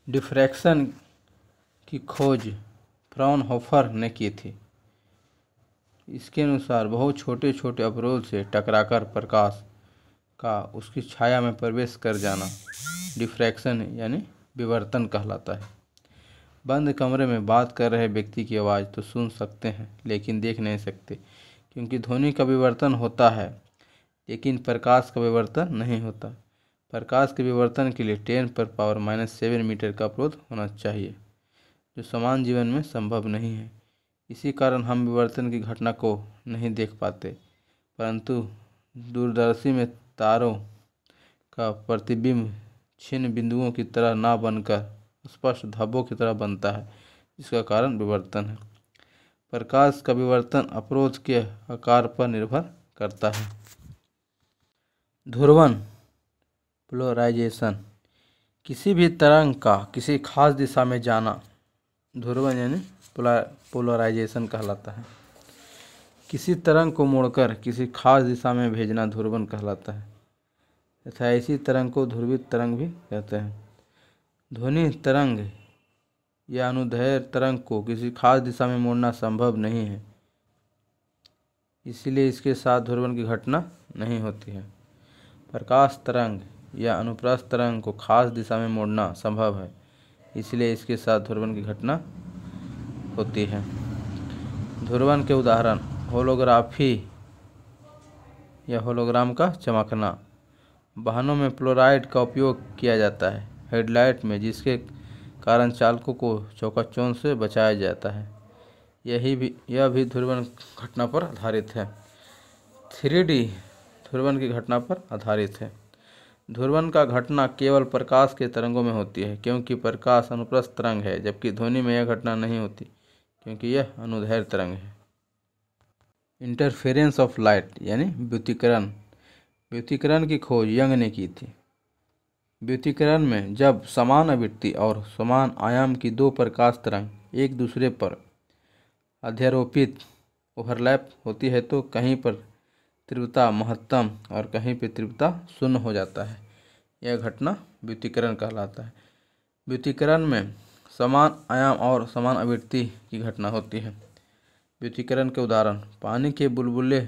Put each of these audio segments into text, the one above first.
Diffraction की खोज Fraunhofer ने की थी। इसके अनुसार बहुत छोटे छोटे अवरोध से टकराकर प्रकाश का उसकी छाया में प्रवेश कर जाना डिफ्रैक्शन यानी विवर्तन कहलाता है। बंद कमरे में बात कर रहे व्यक्ति की आवाज़ तो सुन सकते हैं लेकिन देख नहीं सकते, क्योंकि ध्वनि का विवर्तन होता है लेकिन प्रकाश का विवर्तन नहीं होता। प्रकाश के विवर्तन के लिए 10⁻⁻7 मीटर का अवरोध होना चाहिए, जो समान जीवन में संभव नहीं है। इसी कारण हम विवर्तन की घटना को नहीं देख पाते, परंतु दूरदर्शी में तारों का प्रतिबिंब छिन्न बिंदुओं की तरह ना बनकर स्पष्ट धब्बों की तरह बनता है, जिसका कारण विवर्तन है। प्रकाश का विवर्तन अवरोध के आकार पर निर्भर करता है। ध्रुवन पोलराइजेशन, किसी भी तरंग का किसी खास दिशा में जाना ध्रुवन यानी पोलराइजेशन कहलाता है। किसी तरंग को मोड़कर किसी खास दिशा में भेजना ध्रुवन कहलाता है तथा इसी तरंग को ध्रुवित तरंग भी कहते हैं। ध्वनि तरंग या अनुदैर्ध्य तरंग को किसी खास दिशा में मोड़ना संभव नहीं है, इसलिए इसके साथ ध्रुवन की घटना नहीं होती है। प्रकाश तरंग या अनुप्रस्थ तरंग को खास दिशा में मोड़ना संभव है, इसलिए इसके साथ ध्रुवन की घटना होती है। ध्रुवन के उदाहरण होलोग्राफी या होलोग्राम का चमकना। वाहनों में फ्लोराइड का उपयोग किया जाता है हेडलाइट में, जिसके कारण चालकों को चौकाचौंध से बचाया जाता है। यह भी ध्रुवन घटना पर आधारित है। 3D ध्रुवन की घटना पर आधारित है। ध्रुवन का घटना केवल प्रकाश के तरंगों में होती है, क्योंकि प्रकाश अनुप्रस्थ तरंग है, जबकि ध्वनि में यह घटना नहीं होती क्योंकि यह अनुदैर्ध्य तरंग है। इंटरफेरेंस ऑफ लाइट यानी व्युत्कीकरण। व्युत्कीकरण की खोज यंग ने की थी। व्युत्कीकरण में जब समान आवृत्ति और समान आयाम की दो प्रकाश तरंग एक दूसरे पर अध्यारोपित ओवरलैप होती है तो कहीं पर तीव्रता महत्तम और कहीं पर तीव्रता शून्य हो जाता है। यह घटना व्युत्कीकरण कहलाता है। व्युत्कीकरण में समान आयाम और समान आवृत्ति की घटना होती है। व्युत्कीकरण के उदाहरण पानी के बुलबुले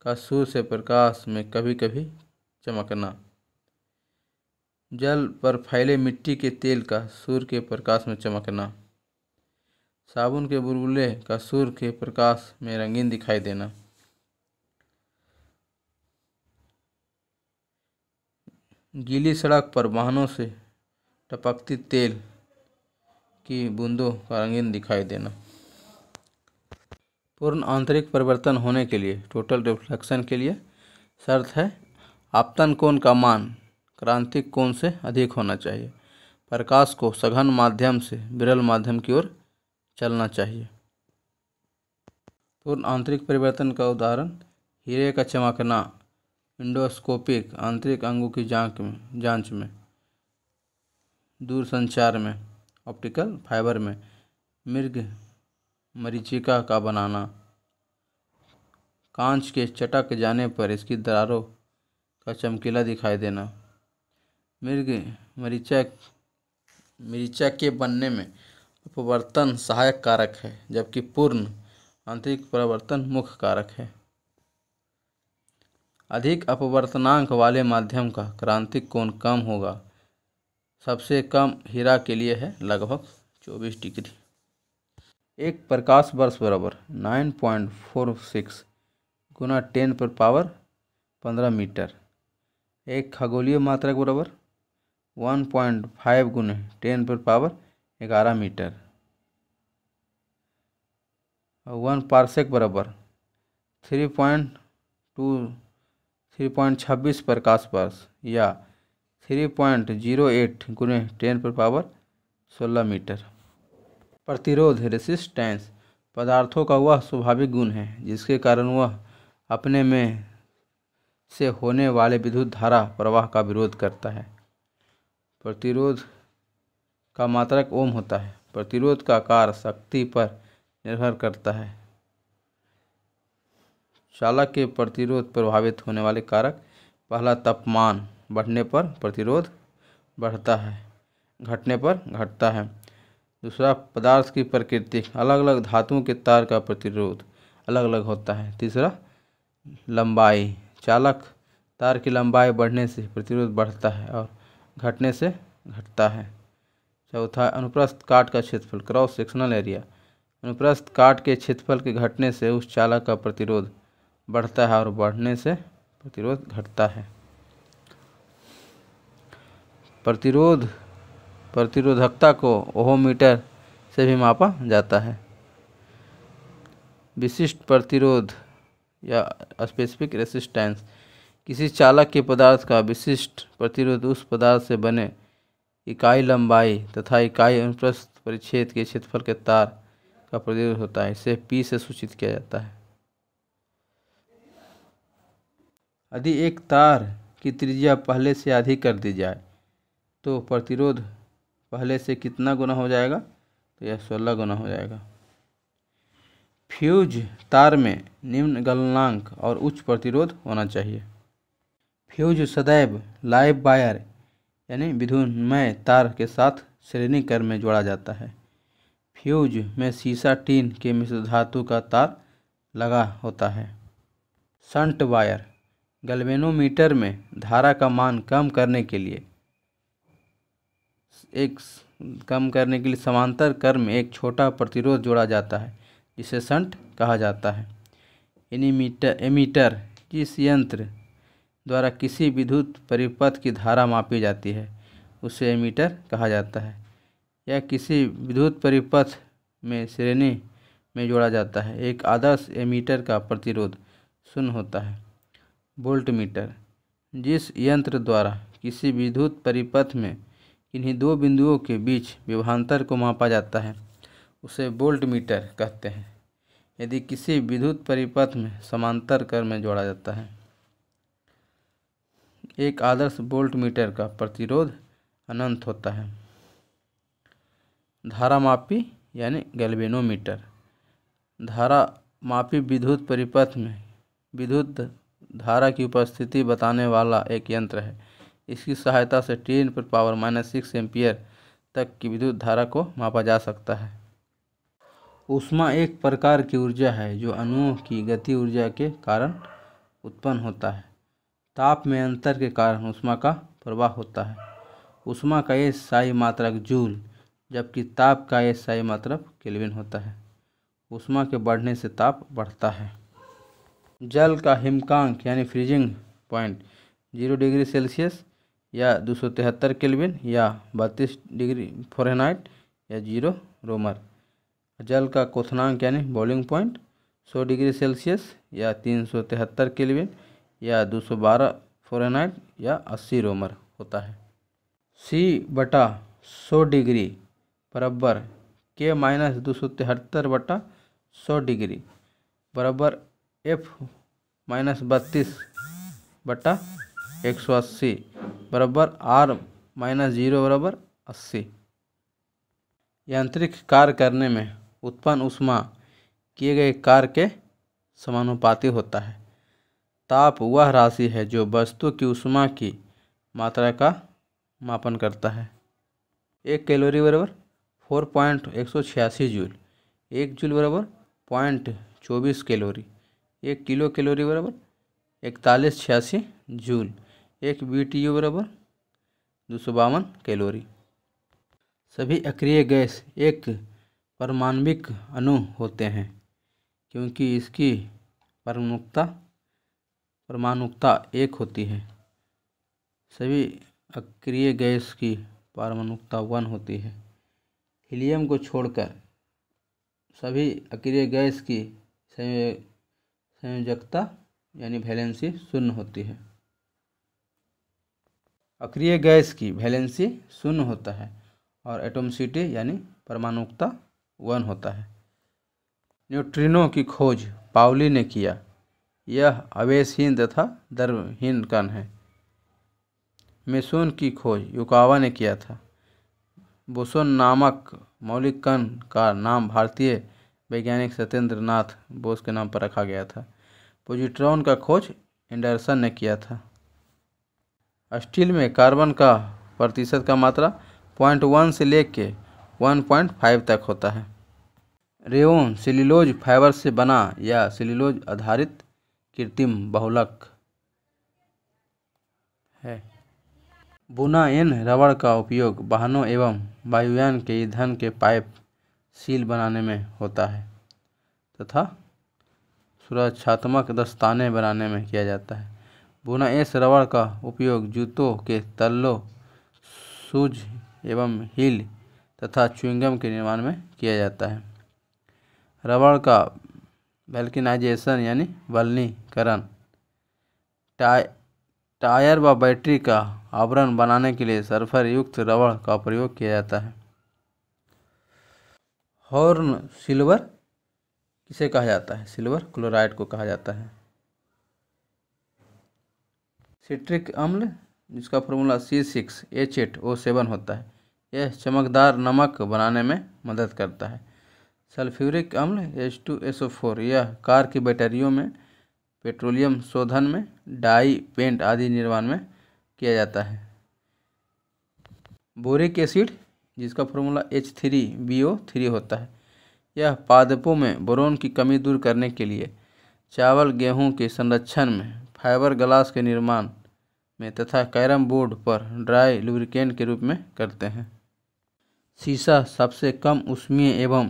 का सूर्य से प्रकाश में कभी कभी चमकना, जल पर फैले मिट्टी के तेल का सूर्य के प्रकाश में चमकना, साबुन के बुलबुले का सूर्य के प्रकाश में रंगीन दिखाई देना, गीली सड़क पर वाहनों से टपकती तेल की बूंदों का रंगीन दिखाई देना। पूर्ण आंतरिक परिवर्तन होने के लिए टोटल रिफ्लेक्शन के लिए शर्त है आपतन कोण का मान क्रांतिक कोण से अधिक होना चाहिए। प्रकाश को सघन माध्यम से विरल माध्यम की ओर चलना चाहिए। पूर्ण आंतरिक परिवर्तन का उदाहरण हीरे का चमकना इंडोस्कोपिक आंतरिक अंगों की जांच में, दूरसंचार में, ऑप्टिकल फाइबर में मृग मरीचिका का बनाना, कांच के चटक जाने पर इसकी दरारों का चमकीला दिखाई देना। मृग मरीचिका के बनने में अपवर्तन सहायक कारक है, जबकि पूर्ण आंतरिक परिवर्तन मुख्य कारक है। अधिक अपवर्तनांक वाले माध्यम का क्रांतिक कोण कम होगा। सबसे कम हीरा के लिए है लगभग 24 डिग्री। एक प्रकाश वर्ष बराबर 9.46 गुना 10⁻15 मीटर। एक खगोलीय मात्रक बराबर 1.5 गुने 10⁻11 मीटर। 1 पार्सेक बराबर 3.26 प्रकाश वर्ष या 3.08 गुने 10⁻16 मीटर। प्रतिरोध रेसिस्टेंस पदार्थों का वह स्वाभाविक गुण है जिसके कारण वह अपने में से होने वाले विद्युत धारा प्रवाह का विरोध करता है। प्रतिरोध का मात्रक ओम होता है। प्रतिरोध का आकार शक्ति पर निर्भर करता है। चालक के प्रतिरोध प्रभावित होने वाले कारक। पहला, तापमान बढ़ने पर प्रतिरोध बढ़ता है। घटने पर घटता है। दूसरा, पदार्थ की प्रकृति, अलग अलग धातुओं के तार का प्रतिरोध अलग अलग होता है। तीसरा, लंबाई, चालक तार की लंबाई बढ़ने से प्रतिरोध बढ़ता है और घटने से घटता है। चौथा, अनुप्रस्थ काट का क्षेत्रफल, क्रॉस सेक्शनल एरिया, अनुप्रस्थ काट के क्षेत्रफल के घटने से उस चालक का प्रतिरोध बढ़ता है और बढ़ने से प्रतिरोध घटता है। प्रतिरोधकता को ओहममीटर से भी मापा जाता है। विशिष्ट प्रतिरोध या स्पेसिफिक रेसिस्टेंस, किसी चालक के पदार्थ का विशिष्ट प्रतिरोध उस पदार्थ से बने इकाई लंबाई तथा इकाई अनुप्रस्थ परिच्छेद के क्षेत्रफल के तार का प्रतिरोध होता है। इसे P से सूचित किया जाता है। यदि एक तार की त्रिज्या पहले से अधिक कर दी जाए तो प्रतिरोध पहले से कितना गुना हो जाएगा? तो यह 16 गुना हो जाएगा। फ्यूज तार में निम्न गलनांक और उच्च प्रतिरोध होना चाहिए। फ्यूज सदैव लाइव वायर यानी विद्युन्मय तार के साथ श्रेणी क्रम में जोड़ा जाता है। फ्यूज में सीसा टीन के मिश्र धातु का तार लगा होता है। शंट वायर, गैल्वेनोमीटर में धारा का मान कम करने के लिए समांतर क्रम में एक छोटा प्रतिरोध जोड़ा जाता है जिसे शंट कहा जाता है। एमीटर, जिस यंत्र द्वारा किसी विद्युत परिपथ की धारा मापी जाती है उसे एमीटर कहा जाता है। यह किसी विद्युत परिपथ में श्रेणी में जोड़ा जाता है। एक आदर्श एमीटर का प्रतिरोध 0 होता है। वोल्टमीटर, जिस यंत्र द्वारा किसी विद्युत परिपथ में किन्हीं दो बिंदुओं के बीच विभवांतर को मापा जाता है उसे वोल्टमीटर कहते हैं। यदि किसी विद्युत परिपथ में समांतर क्रम में जोड़ा जाता है। एक आदर्श वोल्टमीटर का प्रतिरोध अनंत होता है। धारामापी यानी गैल्वेनोमीटर, धारामापी विद्युत परिपथ में विद्युत धारा की उपस्थिति बताने वाला एक यंत्र है। इसकी सहायता से 10⁻⁻6 एम्पीयर तक की विद्युत धारा को मापा जा सकता है। ऊष्मा एक प्रकार की ऊर्जा है जो अणुओं की गति ऊर्जा के कारण उत्पन्न होता है। ताप में अंतर के कारण ऊष्मा का प्रवाह होता है। ऊष्मा का SI मात्रक जूल जबकि ताप का SI मात्रक केल्विन होता है। ऊष्मा के बढ़ने से ताप बढ़ता है। जल का हिमकांक यानी फ्रीजिंग पॉइंट 0 डिग्री सेल्सियस या 273 केल्विन या 32 डिग्री फ़ारेनहाइट या 0 रोमर। जल का क्वथनांक यानी बॉइलिंग पॉइंट 100 डिग्री सेल्सियस या 373 केल्विन या 212 फ़ारेनहाइट या 80 रोमर होता है। C/100 डिग्री बराबर K-273/100 डिग्री बराबर F-32/180 बराबर R-0 बराबर 80। यांत्रिक कार्य करने में उत्पन्न ऊष्मा किए गए कार्य के समानुपाती होता है। ताप वह राशि है जो वस्तु की ऊष्मा की मात्रा का मापन करता है। 1 कैलोरी बराबर 4.186 जूल, 1 जूल बराबर 0.24 कैलोरी, 1 किलो कैलोरी बराबर 4186 जूल, 1 BTU बराबर 252 कैलोरी। सभी अक्रिय गैस एक परमाण्विक अणु होते हैं क्योंकि इसकी परमाणुकता 1 होती है। सभी अक्रिय गैस की परमाणुकता 1 होती है। हीलियम को छोड़कर सभी अक्रिय गैस की संयोजकता यानी वैलेंसी 0 होती है। अक्रिय गैस की वैलेंसी 0 होता है और एटॉमिसिटी यानी परमाणुकता 1 होता है। न्यूट्रिनो की खोज पाउली ने किया। यह आवेशहीन तथा द्रव्यहीन कण है। मेसोन की खोज युकावा ने किया था। बोसोन नामक मौलिक कण का नाम भारतीय वैज्ञानिक सत्येंद्र नाथ बोस के नाम पर रखा गया था। पॉजिट्रॉन का खोज एंडरसन ने किया था। स्टील में कार्बन का प्रतिशत का मात्रा 0.1 से लेके 1.5 तक होता है। रेयोन सेल्यूलोज फाइबर से बना या सेल्यूलोज आधारित कृत्रिम बहुलक है। बुना इन रबड़ का उपयोग वाहनों एवं वायुयान के ईंधन के पाइप सील बनाने में होता है तथा सुरक्षात्मक दस्ताने बनाने में किया जाता है। बुना इस रबड़ का उपयोग जूतों के तल्लों, शूज एवं हील तथा च्युइंगम के निर्माण में किया जाता है। रबड़ का वल्केनाइजेशन यानी वलनीकरण, टायर व बैटरी का आवरण बनाने के लिए सल्फर युक्त रबड़ का प्रयोग किया जाता है। हॉर्न सिल्वर किसे कहा जाता है? सिल्वर क्लोराइड को कहा जाता है। सिट्रिक अम्ल जिसका फॉर्मूला C6H8O7 होता है, यह चमकदार नमक बनाने में मदद करता है। सल्फ्यूरिक अम्ल H2SO4 यह कार की बैटरियों में, पेट्रोलियम शोधन में, डाई, पेंट आदि निर्माण में किया जाता है। बोरिक एसिड जिसका फॉर्मूला H3BO3 होता है, यह पादपों में बोरोन की कमी दूर करने के लिए, चावल गेहूं के संरक्षण में, फाइबर ग्लास के निर्माण में तथा कैरम बोर्ड पर ड्राई लुब्रिकेंट के रूप में करते हैं। सीसा सबसे कम ऊष्मीय एवं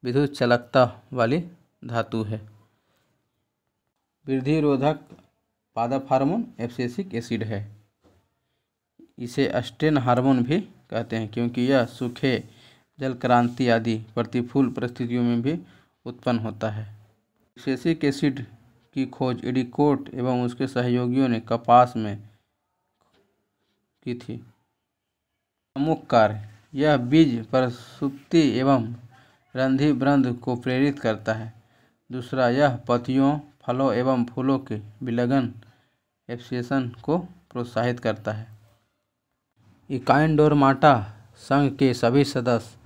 विद्युत चालकता वाली धातु है। वृद्धि रोधक पादप हार्मोन एब्सिसिक एसिड है। इसे स्टेन हार्मोन भी कहते हैं क्योंकि यह सूखे, जल क्रांति आदि प्रतिकूल परिस्थितियों में भी उत्पन्न होता है। एब्सिसिक एसिड की खोज एडिकोट एवं उसके सहयोगियों ने कपास में की थी। प्रमुख कार्य, यह बीज प्रसुप्ति एवं रंध्री वृद्धि को प्रेरित करता है। दूसरा, यह पत्तियों, फलों एवं फूलों के विलयन एब्सिएशन को प्रोत्साहित करता है। इकाइंडोरमाटा संघ के सभी सदस्य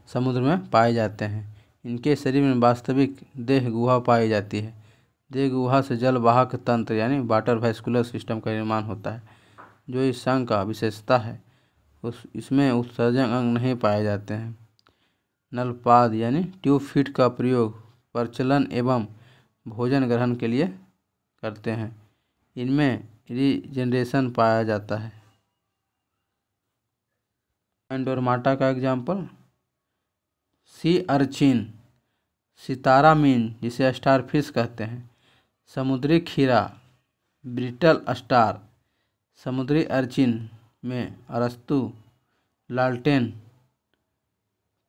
समुद्र में पाए जाते हैं। इनके शरीर में वास्तविक देह गुहा पाई जाती है। देह गुहा से जल वाहक तंत्र यानी वाटर वैस्कुलर सिस्टम का निर्माण होता है, जो इस संघ का विशेषता है। इसमें उत्सर्जक अंग नहीं पाए जाते हैं। नलपाद यानी ट्यूब फीट का प्रयोग प्रचलन एवं भोजन ग्रहण के लिए करते हैं। इनमें रीजनरेशन पाया जाता है। एंडोरमाटा का एग्जाम्पल सी अर्चिन, सितारा मीन जिसे स्टार फिश कहते हैं, समुद्री खीरा, ब्रिटल स्टार, समुद्री अर्चिन में अरस्तु लाल्टेन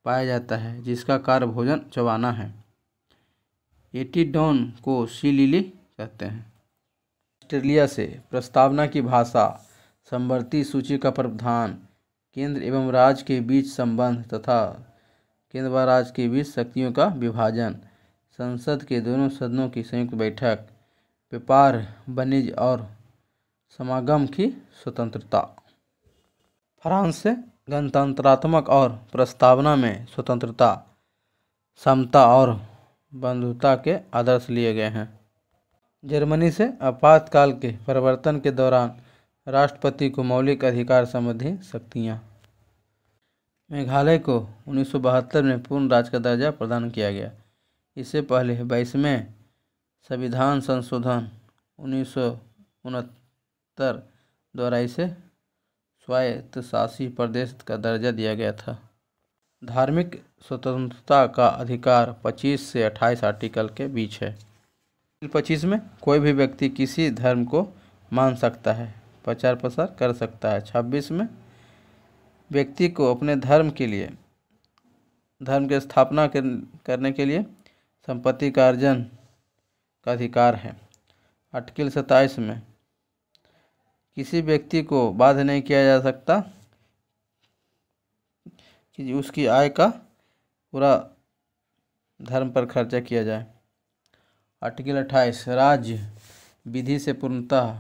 पाया जाता है जिसका कार्य भोजन चबाना है। एटीडोन को सी लिली कहते हैं। ऑस्ट्रेलिया से प्रस्तावना की भाषा, समवर्ती सूची का प्रावधान, केंद्र एवं राज्य के बीच संबंध तथा केंद्र व राज्य के बीच शक्तियों का विभाजन, संसद के दोनों सदनों की संयुक्त बैठक, व्यापार, वाणिज्य और समागम की स्वतंत्रता। फ्रांस से गणतंत्रात्मक और प्रस्तावना में स्वतंत्रता, समता और बंधुता के आदर्श लिए गए हैं। जर्मनी से आपातकाल के परिवर्तन के दौरान राष्ट्रपति को मौलिक अधिकार संबंधी शक्तियाँ। मेघालय को 1972 में पूर्ण राज्य का दर्जा प्रदान किया गया। इससे पहले 22वें संविधान संशोधन 1969 द्वारा इसे स्वायत्तशासी प्रदेश का दर्जा दिया गया था। धार्मिक स्वतंत्रता का अधिकार 25 से 28 आर्टिकल के बीच है। 25 में कोई भी व्यक्ति किसी धर्म को मान सकता है, प्रचार प्रसार कर सकता है। 26 में व्यक्ति को अपने धर्म की स्थापना करने के लिए संपत्ति का अर्जन का अधिकार है। आर्टिकल 27 में किसी व्यक्ति को बाध्य नहीं किया जा सकता कि उसकी आय का पूरा धर्म पर खर्चा किया जाए। आर्टिकल 28 राज्य विधि से पूर्णतः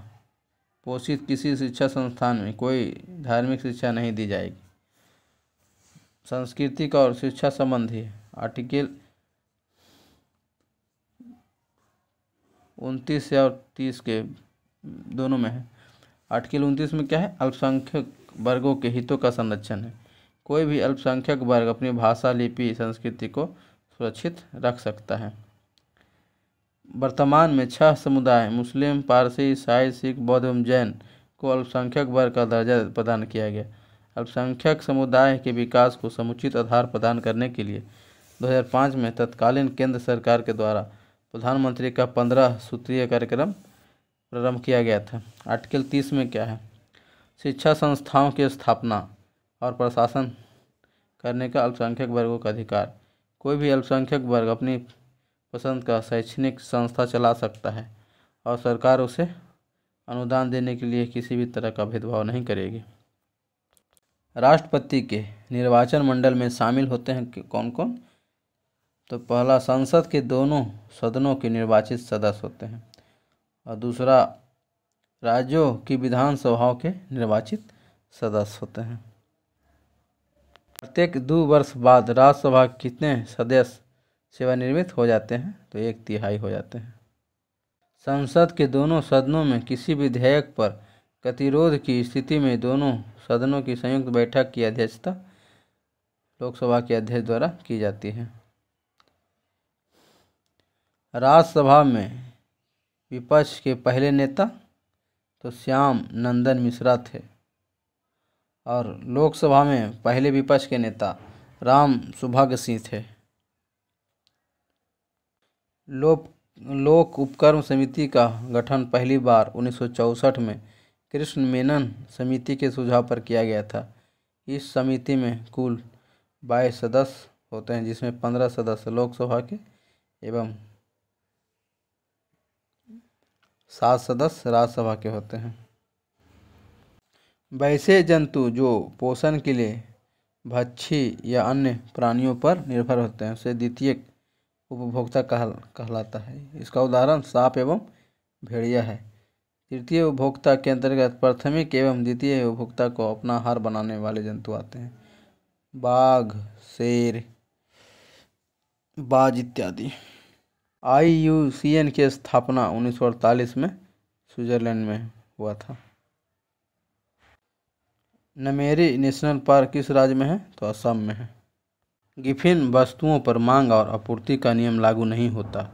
पोषित किसी शिक्षा संस्थान में कोई धार्मिक शिक्षा नहीं दी जाएगी। सांस्कृतिक और शिक्षा संबंधी आर्टिकल 29 और 30 के दोनों में है। आर्टिकल 29 में क्या है? अल्पसंख्यक वर्गों के हितों का संरक्षण है। कोई भी अल्पसंख्यक वर्ग अपनी भाषा, लिपि, संस्कृति को सुरक्षित रख सकता है। वर्तमान में 6 समुदाय मुस्लिम, पारसी, ईसाई, सिख, बौद्ध एवं जैन को अल्पसंख्यक वर्ग का दर्जा प्रदान किया गया। अल्पसंख्यक समुदाय के विकास को समुचित आधार प्रदान करने के लिए 2005 में तत्कालीन केंद्र सरकार के द्वारा प्रधानमंत्री का 15 सूत्रीय कार्यक्रम प्रारंभ किया गया था। आर्टिकल 30 में क्या है? शिक्षा संस्थाओं की स्थापना और प्रशासन करने का अल्पसंख्यक वर्गों का अधिकार। कोई भी अल्पसंख्यक वर्ग अपनी पसंद का शैक्षणिक संस्था चला सकता है और सरकार उसे अनुदान देने के लिए किसी भी तरह का भेदभाव नहीं करेगी। राष्ट्रपति के निर्वाचन मंडल में शामिल होते हैं कि कौन कौन? तो पहला, संसद के दोनों सदनों के निर्वाचित सदस्य होते हैं, और दूसरा, राज्यों की विधानसभाओं के निर्वाचित सदस्य होते हैं। प्रत्येक 2 वर्ष बाद राज्यसभा कितने सदस्य सेवानिवृत्त हो जाते हैं? तो 1/3 हो जाते हैं। संसद के दोनों सदनों में किसी विधेयक पर गतिरोध की स्थिति में दोनों सदनों की संयुक्त बैठक की अध्यक्षता लोकसभा के अध्यक्ष द्वारा की जाती है। राज्यसभा में विपक्ष के पहले नेता तो श्याम नंदन मिश्रा थे, और लोकसभा में पहले विपक्ष के नेता राम सुभाग सिंह थे। लोक उपक्रम समिति का गठन पहली बार 1964 में कृष्ण मेनन समिति के सुझाव पर किया गया था। इस समिति में कुल 22 सदस्य होते हैं, जिसमें 15 सदस्य लोकसभा के एवं 7 सदस्य राज्यसभा के होते हैं। वैसे जंतु जो पोषण के लिए भक्षी या अन्य प्राणियों पर निर्भर होते हैं उसे द्वितीयक उपभोक्ता कहलाता है। इसका उदाहरण सांप एवं भेड़िया है। तृतीय उपभोक्ता के अंतर्गत प्राथमिक एवं द्वितीय उपभोक्ता को अपना आहार बनाने वाले जंतु आते हैं, बाघ, शेर, बाज इत्यादि। IUCN की स्थापना 1948 में स्विट्जरलैंड में हुआ था। नमेरी नेशनल पार्क किस राज्य में है? तो असम में है। गिफिन वस्तुओं पर मांग और आपूर्ति का नियम लागू नहीं होता।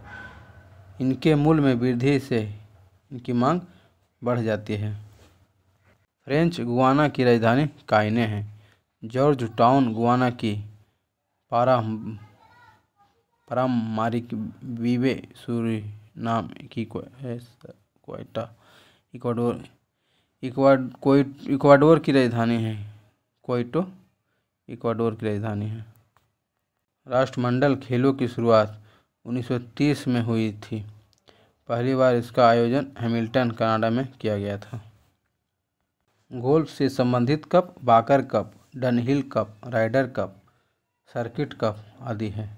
इनके मूल्य में वृद्धि से इनकी मांग बढ़ जाती है। फ्रेंच गुयाना की राजधानी काइने है। जॉर्ज टाउन गुयाना की पारम्परिक वीवे सूरीनाम की क्वेटा इक्वाडोर की राजधानी है। क्वेटो इक्वाडोर की राजधानी है। राष्ट्रमंडल खेलों की शुरुआत 1930 में हुई थी। पहली बार इसका आयोजन हैमिल्टन कनाडा में किया गया था। गोल्फ से संबंधित कप बाकर cup, Dunhill cup, Ryder cup, circuit cup आदि हैं।